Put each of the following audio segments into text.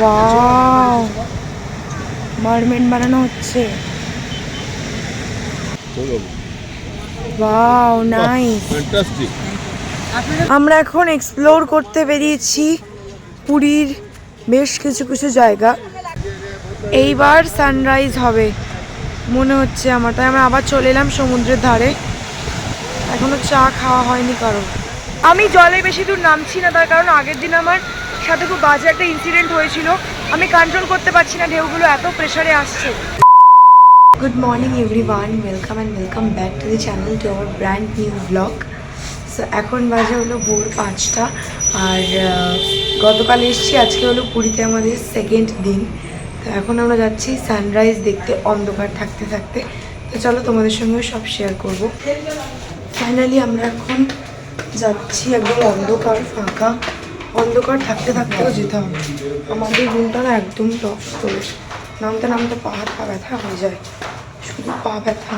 Wow, mermaid বানানো হচ্ছে। Wow, nice. আমরা এখন এক্সপ্লোর করতে বেরিয়েছি পুরীর বেশ কিছু কিছু জায়গা। এইবার সানরাইজ হবে মনে হচ্ছে আমার, তাই আমরা আবার চলে এলাম সমুদ্রের ধারে। এখনো চা খাওয়া হয়নি কারণ আমি জলে বেশি দূর নামছি না, তার কারণ আগের দিন আমার সাথে খুব বাজে একটা ইনসিডেন্ট হয়েছিল। আমি কন্ট্রোল করতে পারছি না, ঢেউগুলো এত প্রেসারে আসছে। Good morning everyone, welcome and welcome back to the channel, to our brand new blog. So এখন বাজে হলো ভোর 5টা। আর গতকাল এসেছি, আজকে হলো পুরীতে আমাদের সেকেন্ড দিন। তো এখন আমরা যাচ্ছি সানরাইজ দেখতে অন্ধকার থাকতে থাকতে। তো চলো তোমাদের সঙ্গে সব শেয়ার করব। ফাইনালি আমরা এখন যাচ্ছি একদম অন্ধকার, ফাঁকা। অন্ধকার থাকতে থাকতেও যেতে হবে। আমাদের রুমটা না একদম টপ ফ্লোরে, নামতে নামতে পা হাত পা ব্যথা হয়ে যায়, শুধু পা ব্যথা।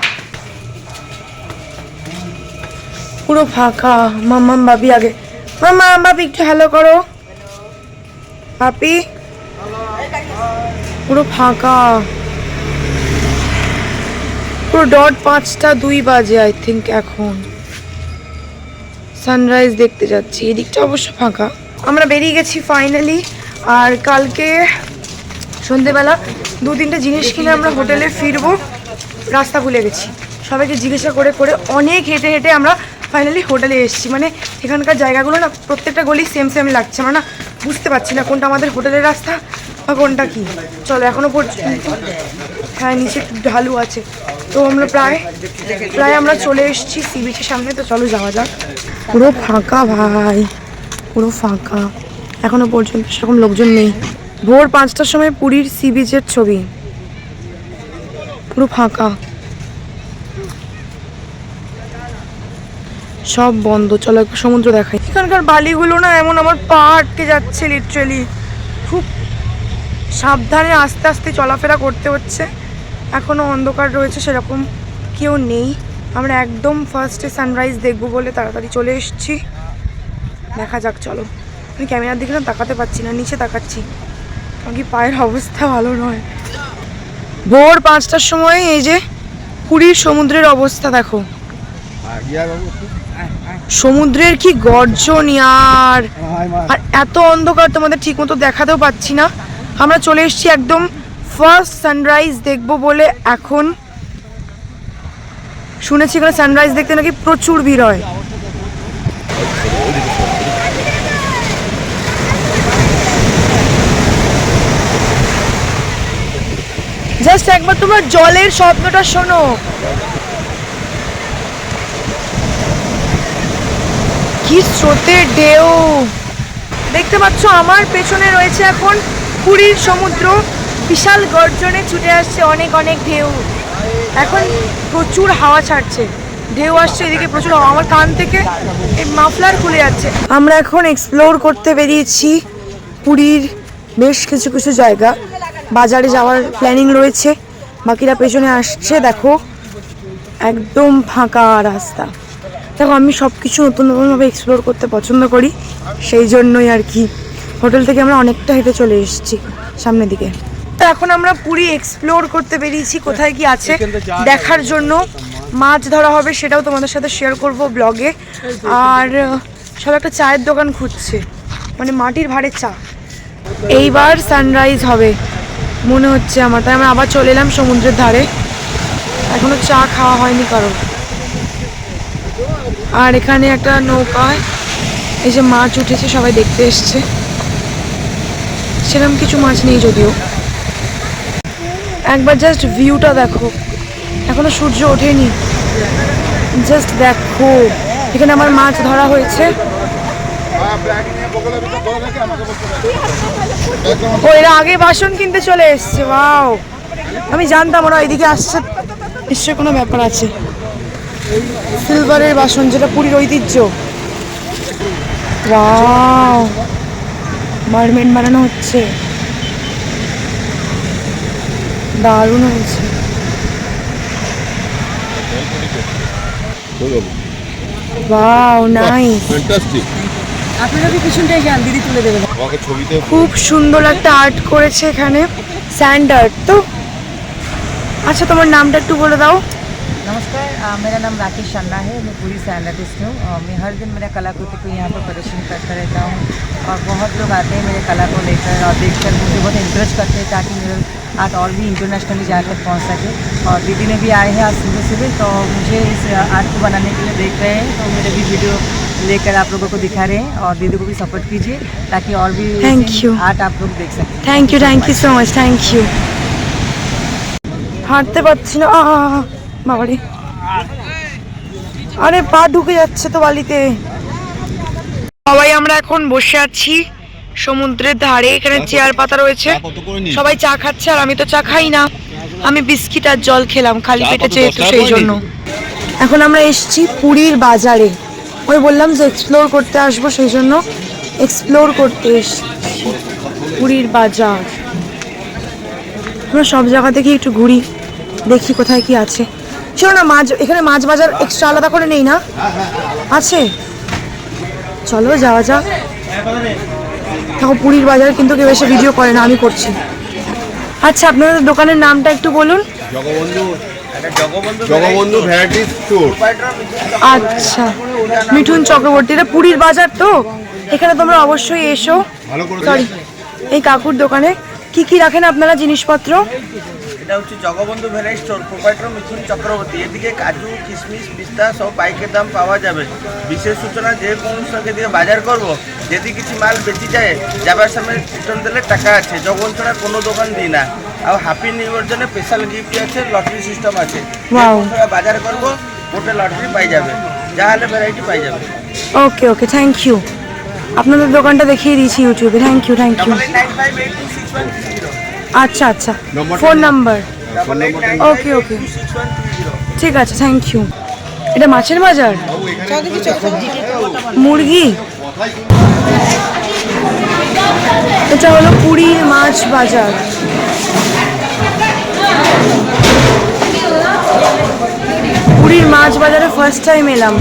পুরো ফাঁকা। মাম্মাম বাপি আগে, মাম্মা বাপি একটু হ্যালো করো। বাপি, পুরো ফাঁকা, পুরো ডট 5টা 2 বাজে আই থিঙ্ক। এখন সানরাইজ দেখতে যাচ্ছি, এদিকটা অবশ্য ফাঁকা। আমরা বেরিয়ে গেছি ফাইনালি। আর কালকে সন্ধেবেলা 2-3টে জিনিস কিনে আমরা হোটেলে ফিরবো, রাস্তা ভুলে গেছি। সবাইকে জিজ্ঞাসা করে করে অনেক হেঁটে হেঁটে আমরা ফাইনালি হোটেলে এসেছি। মানে এখানকার জায়গাগুলো না প্রত্যেকটা গলি সেম সেম লাগছে, আমরা না বুঝতে পারছি না কোনটা আমাদের হোটেলের রাস্তা বা কোনটা কি। চলো, এখনো পর্যন্ত হ্যাঁ নিচে একটু ঢালু আছে। তো আমরা প্রায় আমরা চলে এসেছি সি বিচের সামনে। তো চলো যাওয়া যাক। পুরো ফাঁকা ভাই, পুরো ফাঁকা, এখনো পর্যন্ত সেরকম লোকজন নেই। ভোর 5টার সময় পুরীর সি বিচের ছবি, পুরো ফাঁকা, সব বন্ধ। চলো একটু সমুদ্র দেখাই। এখানকার বালিগুলো না এমন আমার পা আটকে যাচ্ছে লিটারেলি। খুব সাবধানে আস্তে আস্তে চলাফেরা করতে হচ্ছে। এখনো অন্ধকার রয়েছে, সেরকম কেউ নেই। আমরা একদম ফার্স্টে সানরাইজ দেখবো বলে তাড়াতাড়ি চলে এসেছি। দেখা যাক, চলো। আমি ক্যামেরার দিকে না তাকাতে পারছি না, নিচে তাকাচ্ছি কারণ কি পায়ের অবস্থা ভালো নয়। ভোর 5টার সময় এই যে পুরীর সমুদ্রের অবস্থা দেখো, সমুদ্রের কি গর্জন ইয়ার। আর এত অন্ধকার, তোমাদের ঠিক মতো দেখাতেও পাচ্ছি না। আমরা চলে এসেছি একদম ফার্স্ট সানরাইজ দেখবো বলে। এখন শুনেছি এখানে সানরাইজ দেখতে নাকি প্রচুর ভিড় হয়। জাস্ট একবার তোমরা জলের শব্দটা শোনো, কি স্রোতের ঢেউ। দেখতে পাচ্ছ আমার পেছনে রয়েছে এখন পুরীর সমুদ্র, বিশাল গর্জনে ছুটে আসছে অনেক অনেক ঢেউ। এখন প্রচুর হাওয়া ছাড়ছে, ঢেউ আসছে এদিকে প্রচুর হাওয়া। আমার কান থেকে এই মাফলার খুলে যাচ্ছে। আমরা এখন এক্সপ্লোর করতে বেরিয়েছি পুরীর বেশ কিছু কিছু জায়গা। বাজারে যাওয়ার প্ল্যানিং রয়েছে, বাকিরা পেছনে আসছে। দেখো একদম ফাঁকা রাস্তা। দেখো আমি সব কিছু নতুন নতুনভাবে এক্সপ্লোর করতে পছন্দ করি, সেই জন্যই আর কি। হোটেল থেকে আমরা অনেকটা হেঁটে চলে এসেছি সামনের দিকে। তো এখন আমরা পুরী এক্সপ্লোর করতে বেরিয়েছি, কোথায় কি আছে দেখার জন্য। মাছ ধরা হবে সেটাও তোমাদের সাথে শেয়ার করব ব্লগে। আর সব একটা চায়ের দোকান খুঁজছে, মানে মাটির ভাঁড়ের চা। এইবার সানরাইজ হবে মনে হচ্ছে আমার, তাই আমরা আবার চলে এলাম সমুদ্রের ধারে। এখনো চা খাওয়া হয়নি কারণ। আর এখানে একটা নৌকায় এই যে মাছ উঠেছে, সবাই দেখতে এসছে। সেরকম কিছু মাছ নেই যদিও। একবার জাস্ট ভিউটা দেখো, এখনো সূর্য ওঠেনি। জাস্ট দেখো, এখানে আমার মাছ ধরা হয়েছে। ওরা আগে বাসন কিনতে চলে এসছে। ওয়াও, আমি জানতাম ওরা এইদিকে আসছে, নিশ্চয়ই কোনো ব্যাপার আছে। সিলভারের বাসন, যেটা পুরীর ঐতিহ্য। ওয়াও, মারমেড বানানো হচ্ছে, দারুণ হয়েছে। Wow, nice. আপনারা কি পিছনটাই যান, দিদি তুলে দেবেন। খুব সুন্দর একটা আর্ট করেছে এখানে, স্যান্ড आर्ट। तो अच्छा তোমার নামটা একটু বলে দাও। नमस्कार, मेरा नाम राकेश शर्मा है। मैं पूरी सैंड आर्टिस्ट हूँ और मैं हर दिन मेरा कलाकृति को यहाँ पर प्रदर्शन करता रहता हूँ और बहुत लोग आते हैं मेरे कला को लेकर और देखकर मुझे बहुत इंकरेज करते हैं ताकि मेरा आर्ट और भी इंटरनेशनली जहाँ तक पहुँच सके। और दीदी ने भी आए हैं आज सुबह सुबह, तो मुझे इस आर्ट को बनाने के लिए देख रहे हैं, तो मेरे भी वीडियो लेकर आप लोगों को दिखा रहे हैं और दीदी को भी सपोर्ट कीजिए ताकि और भी आर्ट आप लोग देख सकें। Thank you so much, thank you. হাঁটতে পারছি না, বাবারে, আরে পা ঢুকে যাচ্ছে তো বালিতে। সবাই আমরা এখন বসে আছি সমুদ্রের ধারে, এখানে চেয়ার পাতা রয়েছে, সবাই চা খাচ্ছে আর আমি তো চা খাই না, আমি বিস্কিট আর জল খেলাম খালি পেটে যেহেতু, সেই জন্য। এখন আমরা এসেছি পুরীর বাজারে, ওই বললাম যে এক্সপ্লোর করতে আসবো, সেই জন্য এক্সপ্লোর করতে এসেছি পুরীর বাজার। আমরা সব জায়গা থেকে একটু ঘুরি, দেখি কোথায় কি আছে। শোনো না, মাছ, এখানে মাছ বাজার এক্সট্রা আলাদা করে নেই না? আছে, চলো যাওয়া যাক। দেখো পুরীর বাজার কিন্তু কেউ এসে ভিডিও করে না, আমি করছি। আচ্ছা আপনাদের দোকানের নামটা একটু বলুন। Jagabandhu variety store. আচ্ছা, মিঠুন চক্রবর্তী। এটা পুরীর বাজার তো, এখানে তোমরা অবশ্যই এসো। সরি, এই কাকুর দোকানে কি কি রাখেন আপনারা জিনিসপত্র? এটা হচ্ছে Jagabandhu variety store, proprietor Mithun Chakraborty. এদিকে কাজু, কিশমিশ, পিস্তা সব পাইকের দাম পাওয়া যাবে। বিশেষ সূচনা, যে কোনো সঙ্গে দিয়ে বাজার করব, যদি কিছু মাল বেঁচে যায় যাবার সময় রিটার্ন দিলে টাকা আছে। জগবন্ধু ছাড়া কোনো দোকান দিই না। আর হ্যাপি নিউ ইয়ার জন্য স্পেশাল গিফট আছে, লটারি সিস্টেম আছে। বাজার করব ওটা লটারি পাই যাবে, যা হলে ভ্যারাইটি পাই যাবে। ওকে ওকে, থ্যাংক ইউ। আপনাদের দোকানটা দেখিয়ে দিয়েছি ইউটিউবে, থ্যাংক ইউ থ্যাংক ইউ। আচ্ছা আচ্ছা, ফোন নাম্বার। ওকে ওকে, ঠিক আছে, থ্যাংক ইউ। এটা মাছের বাজার, মুরগি। এটা হলো পুরীর মাছ বাজার। পুরীর মাছ বাজারে ফার্স্ট টাইম এলাম।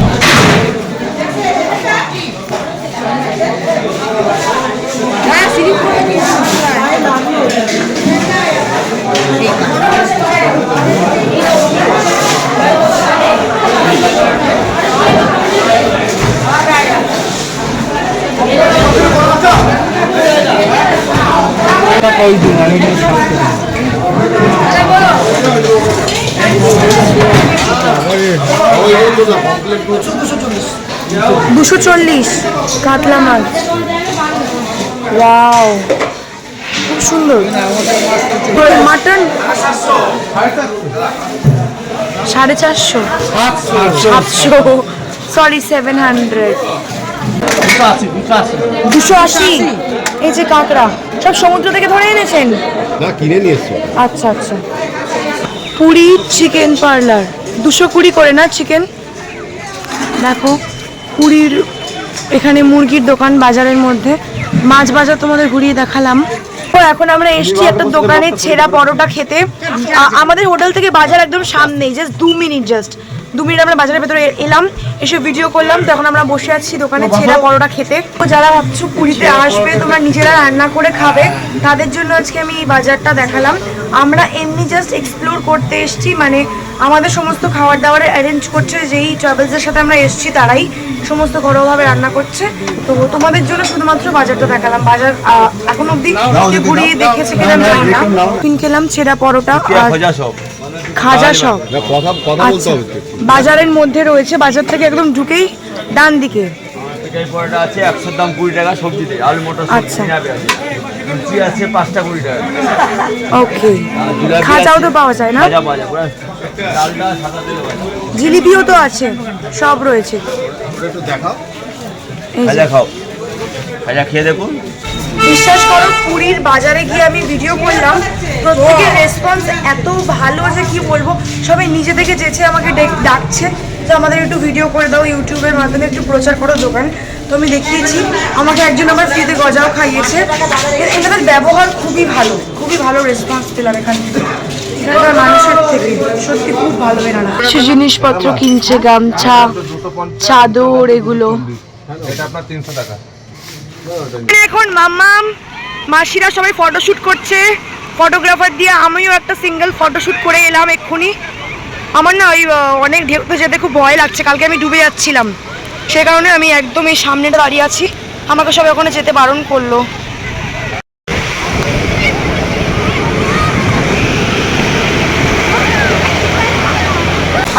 $240 কাতলা মাছ। ওয়াও, খুব সুন্দর। Mutton 450, 700, sorry 700, 280। এই যে কাঁকড়া সব সমুদ্র থেকে ধরে এনেছেন না, কিনে নিয়ে এসেছি। আচ্ছা আচ্ছা। পুরী চিকেন পার্লার 220 করে না চিকেন। দেখো পুরীর এখানে মুরগির দোকান বাজারের মধ্যে, মাছ বাজার তোমাদের ঘুরিয়ে দেখালাম। তো এখন আমরা এসেছি একটা দোকানে ছেঁড়া পরোটা খেতে। আমাদের হোটেল থেকে বাজার একদম সামনেই, জাস্ট 2 মিনিট আমরা বাজারের ভেতরে এলাম, এসে ভিডিও করলাম। তো এখন আমরা বসে আছি দোকানে ছেঁড়া পরোটা খেতে। তো যারা ভাবছো পুরীতে আসবে তোমরা নিজেরা রান্না করে খাবে, তাদের জন্য আজকে আমি এই বাজারটা দেখালাম। আমরা এমনি জাস্ট এক্সপ্লোর করতে এসেছি, মানে আমাদের সমস্ত খাবার দাবারের অ্যারেঞ্জ করছে যেই ট্রাভেলসের সাথে আমরা এসেছি, তারাই সমস্ত ঘরোয়াভাবে রান্না করছে। তো তোমাদের জন্য শুধুমাত্র বাজারটা দেখালাম। বাজার এখন অব্দি ঘুরিয়ে দেখেছে কিনা জানি না। খেলাম ছেঁড়া পরোটা আর খাজা সব। আচ্ছা, বাজারের মধ্যে রয়েছে, বাজার থেকে একদম ঢুকেই ডান দিকে। পরোটা আছে 100 দাম 20 টাকা, সবজিতে আলু মটর আচ্ছা লুচি আছে 5টা 20 টাকা। ওকে, খাজাও তো পাওয়া যায় না? খাজা পাওয়া যায়, ডালটা সাদা তেলে ভাজা, জিলিপিও তো আছে, সব রয়েছে। একটু দেখাও, খাজা খাও, খাজা খেয়ে দেখুন। বিশ্বাস করো পুরীর বাজারে গিয়ে আমি ভিডিও করলাম, প্রত্যেকের রেসপন্স এত ভালো যে কি বলবো। সবাই নিজে থেকে যেচে আমাকে ডাকছে যে আমাদের একটু ভিডিও করে দাও, ইউটিউবের মাধ্যমে একটু প্রচার করো দোকান। তো আমি দেখিয়েছি, আমাকে একজন আমার ফ্রিতে গজাও খাইয়েছে। এখানের ব্যবহার খুবই ভালো রেসপন্স পেলাম এখান থেকে, এখানকার মানুষের থেকে সত্যি খুব ভালো এনারা। সে জিনিসপত্র কিনছে, গামছা, চাদর, এগুলো। এটা আপনার 300 টাকা। এখন মাম্মাম মাসিরা সবাই ফটোশুট করছে ফটোগ্রাফার দিয়ে, আমিও একটা সিঙ্গেল ফটোশুট করে এলাম এক্ষুনি। আমার না ওই অনেক ঢেউতে যেতে খুব ভয় লাগছে, কালকে আমি ডুবে যাচ্ছিলাম, সে কারণে আমি একদম এই সামনেটা দাঁড়িয়ে আছি, আমাকে সবাই ওখানে যেতে বারণ করলো।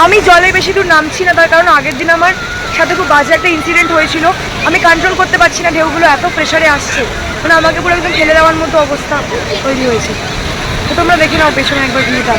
আমি জলে বেশি দূর নামছি না, তার কারণ আগের দিন আমার সাথে খুব বাজে একটা ইনসিডেন্ট হয়েছিল, আমি কন্ট্রোল করতে পারছি না, ঢেউগুলো এত প্রেশারে আসছে, মানে আমাকে পুরো একদম ফেলে দেওয়ার মতো অবস্থা তৈরি হয়েছে। তো তোমরা দেখে নাও পেছনে একবার ভিউটা।